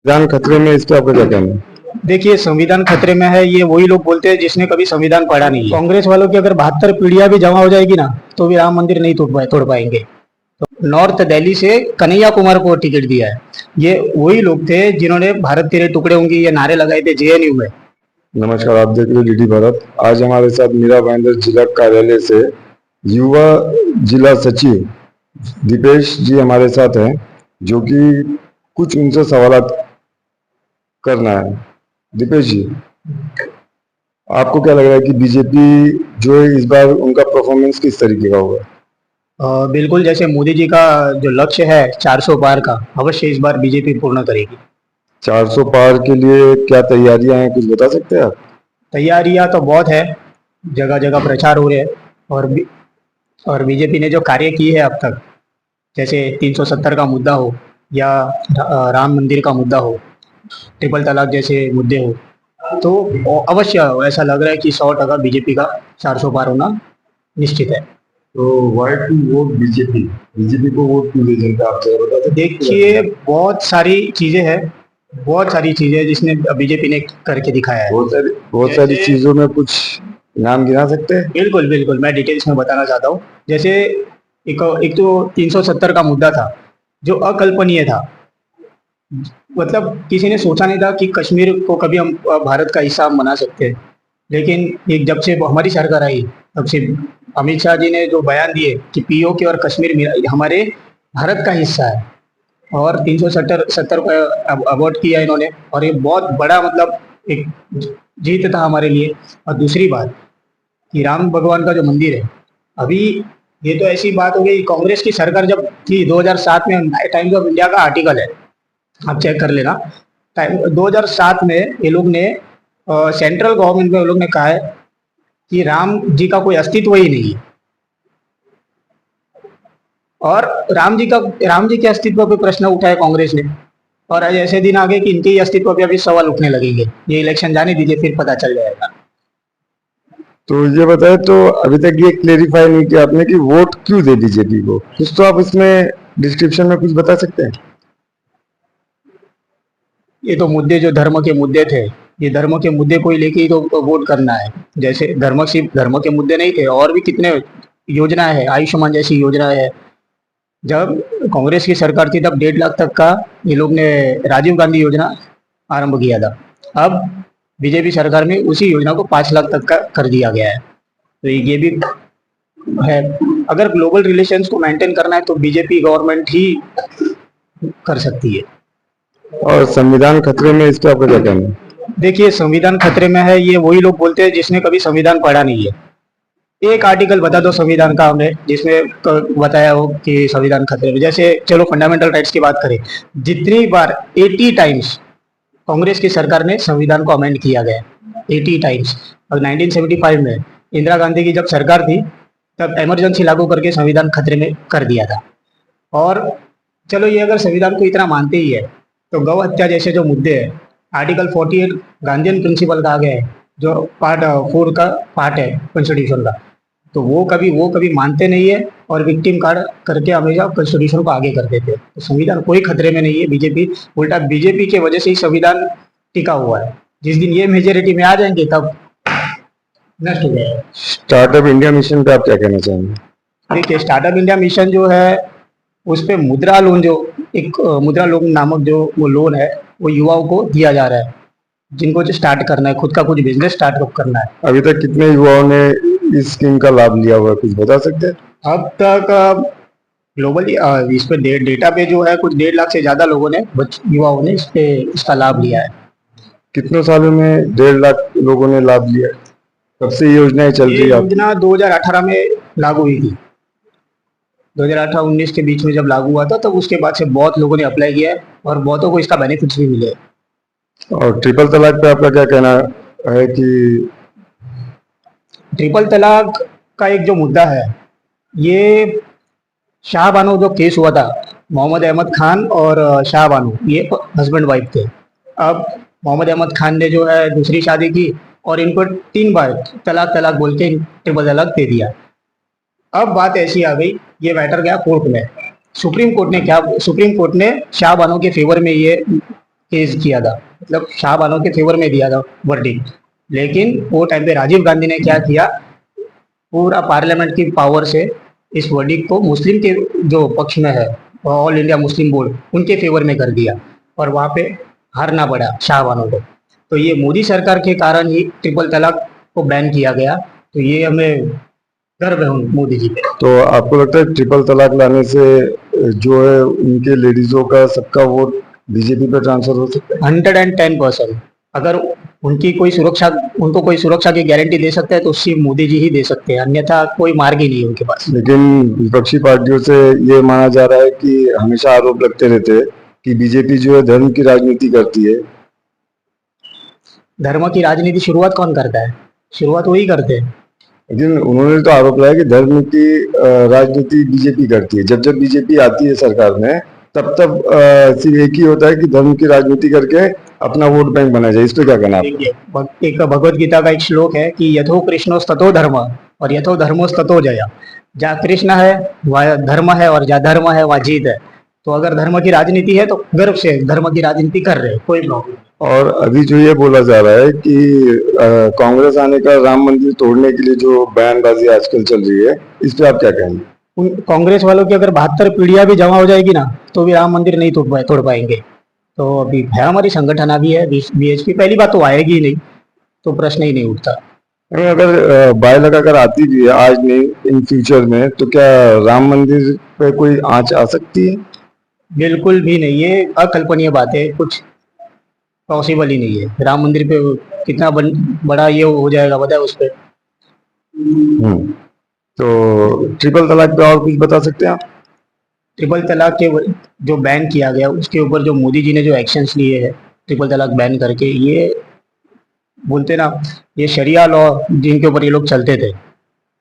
संविधान खतरे में, इस पे आपका क्या कहना है? देखिए, संविधान खतरे में है, ये वही लोग बोलते हैं जिसने कभी संविधान पढ़ा नहीं है। कांग्रेस वालों की अगर 72 पीढ़ियां भी जमा हो जाएगी ना, तो भी राम मंदिर नहीं तोड़ पाएंगे। तो नॉर्थ दिल्ली से कन्हैया कुमार को टिकट दिया है। ये वही लोग थे जिन्होंने भारत तेरे टुकड़े होंगे ये नारे लगाए थे जेएनयू में। नमस्कार, आप देख रहे हैं डीडी भारत। आज हमारे साथ मीरा भाईंदर जिला कार्यालय से युवा जिला सचिव दीपेश जी हमारे साथ हैं, जो कि कुछ उनसे सवाल करना है। दीपेश जी, आपको क्या लग रहा है कि बीजेपी जो है इस बार उनका परफॉर्मेंस किस तरीके का होगा? बिल्कुल, जैसे मोदी जी का जो लक्ष्य है 400 पार का, अवश्य इस बार बीजेपी पूर्ण करेगी। 400 पार के लिए क्या तैयारियां हैं, कुछ बता सकते हैं आप? तैयारियां तो बहुत है, जगह जगह प्रचार हो रहे हैं। और बीजेपी ने जो कार्य किए हैं अब तक, जैसे 370 का मुद्दा हो या राम मंदिर का मुद्दा हो, ट्रिपल तलाक जैसे मुद्दे हो, तो अवश्य ऐसा लग रहा है कि 100% बीजेपी का 400 पार होना निश्चित है। तो why to vote BJP? BJP को वोट क्यों दें, आप जरा बता सकते हैं? देखिए, बहुत सारी चीजें जिसने बीजेपी ने करके दिखाया है। बहुत सारी चीजों में कुछ नाम गिना सकते हैं? बिल्कुल बिल्कुल, मैं डिटेल्स में बताना चाहता हूँ। जैसे एक तो 370 का मुद्दा था, जो अकल्पनीय था। मतलब किसी ने सोचा नहीं था कि कश्मीर को कभी हम भारत का हिस्सा हम बना सकते हैं। लेकिन एक जब से हमारी सरकार आई, तब से अमित शाह जी ने जो बयान दिए कि पीओके और कश्मीर हमारे भारत का हिस्सा है, और 370 को अवॉर्ड किया इन्होंने, और ये बहुत बड़ा मतलब एक जीत था हमारे लिए। और दूसरी बात कि राम भगवान का जो मंदिर है, अभी ये तो ऐसी बात हो गई, कांग्रेस की सरकार जब थी 2007 में, टाइम्स ऑफ इंडिया का आर्टिकल है, आप चेक कर लेना। 2007 में ये लोग ने सेंट्रल गवर्नमेंट में, लोग ने कहा है कि राम जी का कोई अस्तित्व ही नहीं है। और राम जी के अस्तित्व पे प्रश्न उठाया कांग्रेस ने, और आज ऐसे दिन आ गए कि इनके ही अस्तित्व पे अभी सवाल उठने लगेंगे। ये इलेक्शन जाने दीजिए, फिर पता चल जाएगा। तो ये बताए, तो अभी तक ये क्लेरिफाई नहीं किया आपने कि वोट क्यों दे बीजेपी को। कुछ तो आप इसमें डिस्क्रिप्शन में कुछ बता सकते हैं? ये तो मुद्दे जो धर्म के मुद्दे थे, ये धर्म के मुद्दे को ही लेके ही तो वोट करना है। जैसे सिर्फ धर्म के मुद्दे नहीं थे, और भी कितने योजनाएं है, आयुष्मान जैसी योजना है। जब कांग्रेस की सरकार थी तब 1.5 लाख तक का ये लोग ने राजीव गांधी योजना आरंभ किया था। अब बीजेपी सरकार में उसी योजना को 5 लाख तक का कर दिया गया है। तो ये भी है। अगर ग्लोबल रिलेशंस को मेंटेन करना है तो बीजेपी गवर्नमेंट ही कर सकती है। और संविधान खतरे में, इस पे आपका क्या कहना है? देखिए, संविधान खतरे में है, ये वही लोग बोलते हैं जिसने कभी संविधान पढ़ा नहीं है। एक आर्टिकल बता दो संविधान का हमें जिसमें बताया हो कि संविधान खतरे में। जैसे चलो फंडामेंटल राइट्स की बात करें, जितनी बार 80 टाइम्स कांग्रेस की सरकार ने संविधान को अमेंड किया गया, 80 टाइम्स। और 1975 में इंदिरा गांधी की जब सरकार थी, तब इमरजेंसी लागू करके संविधान खतरे में कर दिया था। और चलो, ये अगर संविधान को इतना मानते ही है, तो गौ हत्या जैसे जो मुद्दे हैं, आर्टिकल 48 गांधीयन प्रिंसिपल कहा गया है, जो पार्ट 4 का पार्ट है कॉन्स्टिट्यूशन का, तो वो कभी मानते नहीं है, और विक्टिम कार्ड करके हमेशा कॉन्स्टिट्यूशन को आगे कर देते हैं। तो संविधान कोई खतरे में नहीं है। बीजेपी उल्टा बीजेपी के वजह से ही संविधान टिका हुआ है। जिस दिन ये मेजोरिटी में आ जाएंगे तब नष्ट हो जाएगा। स्टार्टअप इंडिया मिशन पे आप क्या कहना चाहेंगे? देखिए, स्टार्टअप इंडिया मिशन जो है, उस पे मुद्रा लोन, जो एक मुद्रा लोन नामक जो वो लोन है, वो युवाओं को दिया जा रहा है, जिनको जो स्टार्ट करना है, खुद का कुछ बिजनेस स्टार्टअप करना है। अभी तक कितने युवाओं ने इस स्कीम का लाभ लिया हुआ है, कुछ बता सकते हैं? अब तक ग्लोबली इस पे डेटा पे जो है, कुछ 1.5 लाख से ज्यादा लोगों ने, युवाओं ने इसका लाभ लिया है। कितने सालों में 1.5 लाख लोगों ने लाभ लिया है? कब से ये योजनाएं चल रही है? योजना 2018 में लागू हुई थी। 2018-19 के बीच में जब लागू हुआ था, तब उसके बाद से बहुत लोगों ने अप्लाई किया है, और बहुतों को इसका बेनिफिट्स भी मिले। और ट्रिपल तलाक पे आपका क्या कहना है कि ट्रिपल तलाक का एक जो मुद्दा है, ये शाह बानो जो केस हुआ था, मोहम्मद अहमद खान और शाह बानो, ये हस्बैंड वाइफ थे। अब मोहम्मद अहमद खान ने जो है दूसरी शादी की, और इनको 3 बार तलाक तलाक बोल के ट्रिपल तलाक दे दिया। अब बात ऐसी आ गई, ये मैटर गया कोर्ट में। सुप्रीम कोर्ट ने शाह बानो के फेवर में ये केस किया था, मतलब शाहबानो के फेवर में दिया था वर्डिक्ट। लेकिन वो टाइम पे राजीव गांधी ने क्या किया, पूरा पार्लियामेंट की पावर से इस वर्डिक्ट को मुस्लिम के जो पक्ष में है, ऑल इंडिया मुस्लिम बोर्ड, उनके फेवर में कर दिया और वहाँ पे हारना पड़ा शाहबानो को। तो ये मोदी सरकार के कारण ही ट्रिपल तलाक को बैन किया गया। तो ये हमें गर्व है मोदी जी पे। तो आपको लगता है ट्रिपल तलाक लाने से जो है उनके लेडीजों का सबका वोट बीजेपी पे ट्रांसफर हो सकता है? 110%। अगर उनको कोई सुरक्षा की गारंटी दे सकता है तो सिर्फ मोदी जी ही दे सकते हैं, अन्यथा कोई मार्ग ही नहीं है उनके पास। लेकिन विपक्षी पार्टियों से ये माना जा रहा है कि हमेशा आरोप लगते रहते हैं कि बीजेपी जो है धर्म की राजनीति करती है। धर्म की राजनीति शुरुआत कौन करता है? शुरुआत वही करते हैं। लेकिन उन्होंने तो आरोप लगाया कि धर्म की राजनीति बीजेपी करती है। जब जब बीजेपी आती है सरकार में तब तब सिर्फ एक ही होता है कि धर्म की राजनीति करके अपना वोट बैंक बना जाए। इस पे क्या कहना है आपका? देखिए, एक भगवत गीता का एक श्लोक है कि यथो कृष्णोस्ततो धर्म और यथो धर्मोस्ततो जया। जहाँ कृष्ण है वहाँ धर्म है और जहाँ धर्म है वहाँ जीत है। तो अगर धर्म की राजनीति है तो गर्व से धर्म की राजनीति कर रहे हैं, कोई प्रॉब्लम नहीं। और अभी जो ये बोला जा रहा है कि कांग्रेस आने का राम मंदिर तोड़ने के लिए जो बयानबाजी आजकल चल रही है, इस पे आप क्या कहेंगे? उन कांग्रेस वालों की अगर 72 पीढ़ियां भी जमा हो जाएगी ना तो भी राम मंदिर नहीं तोड़ पाएंगे। तो अभी है हमारी संगठन अभी है बीएचपी, पहली बात तो आएगी ही नहीं, तो प्रश्न ही नहीं उठता। नहीं, अगर बाय लगाकर आती भी है आज नहीं इन फ्यूचर में, तो क्या राम मंदिर पे कोई आंच आ सकती है? बिल्कुल भी नहीं, ये अकल्पनीय बात है, कुछ पॉसिबल ही नहीं है। राम मंदिर पे कितना बड़ा ये हो जाएगा बताए उस पर। तो ट्रिपल तलाक पे और कुछ बता सकते हैं आप? ट्रिपल तलाक के जो बैन किया गया उसके ऊपर जो मोदी जी ने जो एक्शंस लिए हैं ट्रिपल तलाक बैन करके, ये बोलते ना, ये शरिया लॉ जिनके ऊपर ये लोग चलते थे,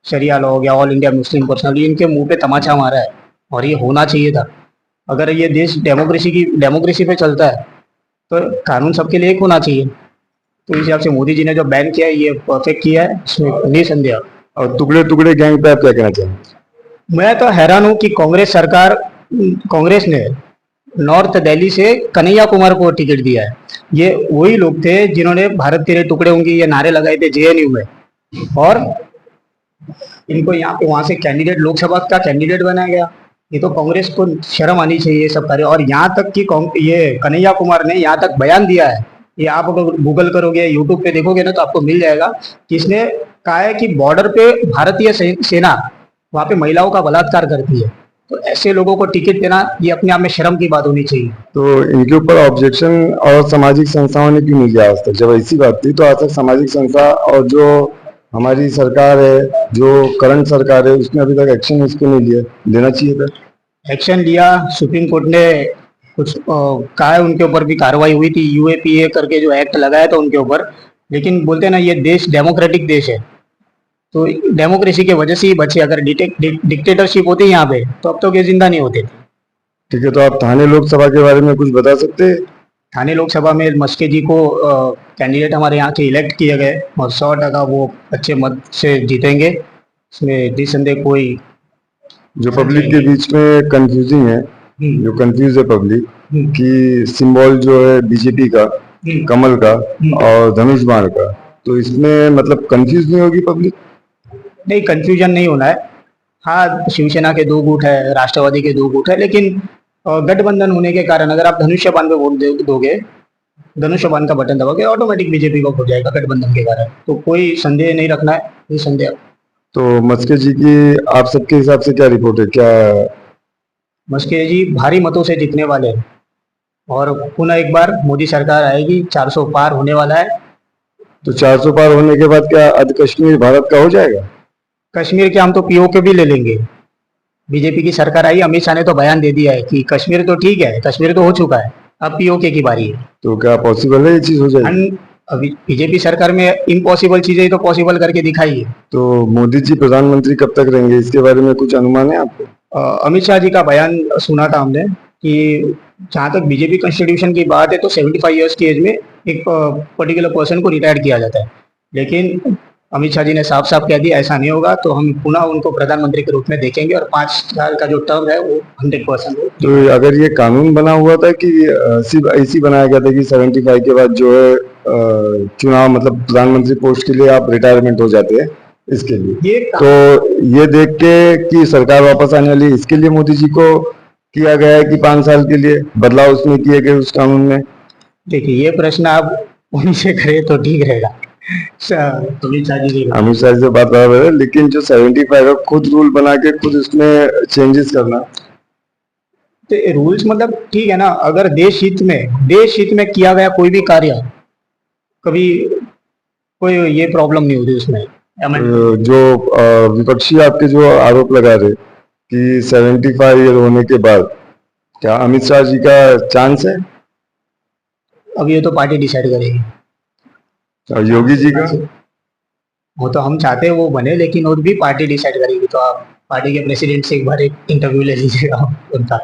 शरिया लॉ हो गया, ऑल इंडिया मुस्लिम पर्सनल, इनके मुंह पे तमाचा मारा है और ये होना चाहिए था। अगर ये देश डेमोक्रेसी पे चलता है तो कानून सबके लिए एक होना चाहिए। तो इस हिसाब से मोदी जी ने जो बैन किया है ये परफेक्ट किया है, इसमें निसंदेह। और टुकड़े टुकड़े गैंग पे आप क्या कहना चाहेंगे? मैं तो हैरान हूँ कि कांग्रेस ने नॉर्थ दिल्ली से कन्हैया कुमार को टिकट दिया है। ये वही लोग थे जिन्होंने भारत तेरे टुकड़े होंगे ये नारे लगाए थे जेएनयू में, और इनको यहाँ पे वहां से कैंडिडेट, लोकसभा का कैंडिडेट बनाया गया। ये तो कांग्रेस को शर्म आनी चाहिए ये सब कार्य। और यहाँ तक कि ये कन्हैया कुमार ने यहाँ तक बयान दिया है, ये आप अगर गूगल करोगे यूट्यूब पे देखोगे ना तो आपको मिल जाएगा कि इसने कहा है कि बॉर्डर पे भारतीय सेना वहां पे महिलाओं का बलात्कार करती है। तो ऐसे लोगों को टिकट देना ये अपने आप में शर्म की बात होनी चाहिए। तो इनके ऊपर ऑब्जेक्शन और सामाजिक संस्थाओं ने क्यों नहीं किया आज तक? जब ऐसी बात थी तो आज तक सामाजिक संस्था और जो हमारी सरकार है, जो करंट सरकार है, उसने अभी तक एक्शन इसको नहीं लिया। लेना चाहिए था। एक्शन लिया, सुप्रीम कोर्ट ने कुछ कहा है, उनके ऊपर भी कार्रवाई हुई थी, यूएपीए करके जो एक्ट लगाया था उनके ऊपर। लेकिन बोलते हैं ना, ये देश डेमोक्रेटिक देश है, तो डेमोक्रेसी के वजह से ही बचे। अगर डिक्टेटरशिप होती यहाँ पे तो अब तो ये जिंदा नहीं होते थे। ठीक है, तो आप थाने लोकसभा के बारे में कुछ बता सकते हैं? थाने लोकसभा में मस्के जी को कैंडिडेट हमारे यहाँ के इलेक्ट किए गए और 100% वो अच्छे मत से जीतेंगे, इसमें निसंदेह कोई। जो पब्लिक के बीच में कंफ्यूजिंग है, जो कंफ्यूज है पब्लिक कि सिंबल जो है बीजेपी का कमल का और धनुष बाण का, तो इसमें मतलब कंफ्यूज नहीं होगी पब्लिक? नहीं, कंफ्यूजन नहीं होना है। हाँ, शिवसेना के 2 गुट है, राष्ट्रवादी के 2 गुट है, लेकिन गठबंधन होने के कारण अगर आप धनुष्यबाण पे वोट दोगे, धनुष्यबाण का बटन दबाओगे, ऑटोमेटिक बीजेपी को हो जाएगा गठबंधन के कारण। तो कोई संदेह नहीं रखना है, ये संदेह। तो मस्के जी की आप सबके हिसाब से क्या रिपोर्ट है? क्या मस्के जी भारी मतों से जीतने वाले हैं और पुनः एक बार मोदी सरकार आएगी, 400 पार होने वाला है। तो 400 पार होने के बाद क्या आध कश्मीर भारत का हो जाएगा? कश्मीर के हम तो पीओके भी ले लेंगे। बीजेपी की सरकार आई, अमित शाह ने तो बयान दे दिया है कि कश्मीर तो ठीक है, कश्मीर तो हो चुका है, अब पीओके की बारी है। तो क्या पॉसिबल है ये चीज हो जाएगी? अभी बीजेपी सरकार में इम्पॉसिबल चीजें तो पॉसिबल करके दिखाई है। तो मोदी जी प्रधानमंत्री कब तक रहेंगे, इसके बारे में कुछ अनुमान है आपको? अमित शाह जी का बयान सुना था हमने कि जहाँ तक बीजेपी कॉन्स्टिट्यूशन की बात है तो 75 ईयर्स की एज में एक पर्टिकुलर पर्सन को रिटायर किया जाता है। लेकिन अमित शाह जी ने साफ साफ कह दिया ऐसा नहीं होगा, तो हम पुनः उनको प्रधानमंत्री के रूप में देखेंगे और 5 साल का जो टर्म है वो 100% हो। तो अगर ये कानून बना हुआ था कि सिर्फ ऐसी बनाया गया था कि 75 के बाद जो है चुनाव मतलब प्रधानमंत्री पोस्ट के लिए आप रिटायरमेंट हो जाते हैं इसके लिए, ये तो ये देख के कि सरकार वापस आने वाली है, इसके लिए मोदी जी को किया गया है कि 5 साल के लिए बदलाव उसमें किए गए उस कानून में? देखिए, ये प्रश्न आप उन्हीं से करें तो ठीक रहेगा। अमित शाह जी की बात। अमित शाह जी से बात बराबर है, लेकिन जो 75 है खुद रूल बना के खुद उसमें चेंजेस करना, तो रूल्स मतलब ठीक है ना, अगर देश हित में किया गया कोई भी कार्य, कभी कोई ये प्रॉब्लम नहीं होती उसमें। जो विपक्षी आपके जो आरोप लगा रहे कि 75 ईयर होने के बाद क्या अमित शाह जी का चांस है? अब ये तो पार्टी डिसाइड करेगी। और योगी जी का? वो तो हम चाहते हैं वो बने, लेकिन और भी पार्टी डिसाइड करेगी। तो आप पार्टी के प्रेसिडेंट से एक बार एक इंटरव्यू ले लीजिएगा उनका।